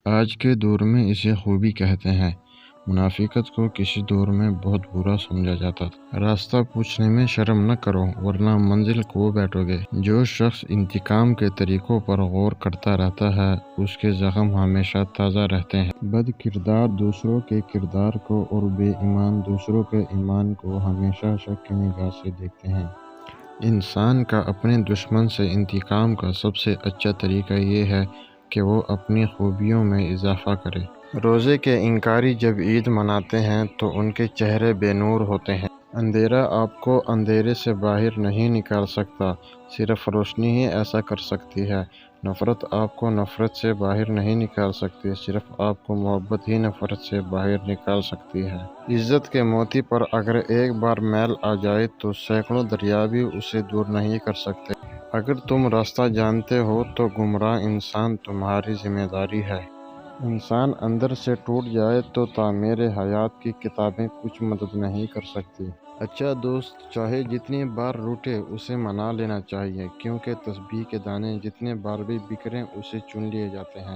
آج کے دور میں اسے خوبی کہتے ہیں۔ منافقت کو کسی دور میں بہت برا سمجھا جاتا تھا۔ راستہ پوچھنے میں شرم نہ کرو ورنہ منزل کھو بیٹھو گے۔ جو شخص انتقام کے طریقوں پر غور کرتا رہتا ہے اس کے زخم ہمیشہ تازہ رہتے ہیں۔ بد کردار دوسروں کے کردار کو اور بے ایمان دوسروں کے ایمان کو ہمیشہ شک کی نگاہ سے دیکھتے ہیں۔ انسان کا اپنے دشمن سے انتقام کا سب سے اچھا طریقہ یہ ہے کہ وہ اپنی خوبیوں میں اضافہ کرے۔ روزے کے انکاری جب عید مناتے ہیں تو ان کے چہرے بے نور ہوتے ہیں۔ اندھیرا آپ کو اندھیرے سے باہر نہیں نکال سکتا، صرف روشنی ہی ایسا کر سکتی ہے۔ نفرت آپ کو نفرت سے باہر نہیں نکال سکتی، صرف آپ کو محبت ہی نفرت سے باہر نکال سکتی ہے۔ عزت کے موتی پر اگر ایک بار میل آ جائے تو سینکڑوں دریا بھی اسے دور نہیں کر سکتے۔ اگر تم راستہ جانتے ہو تو گمراہ انسان تمہاری ذمہ داری ہے۔ انسان اندر سے ٹوٹ جائے تو تعمیر حیات کی کتابیں کچھ مدد نہیں کر سکتی۔ اچھا دوست چاہے جتنی بار روٹھے اسے منا لینا چاہیے، کیونکہ تسبیح کے دانے جتنے بار بھی بکھریں اسے چن لیے جاتے ہیں۔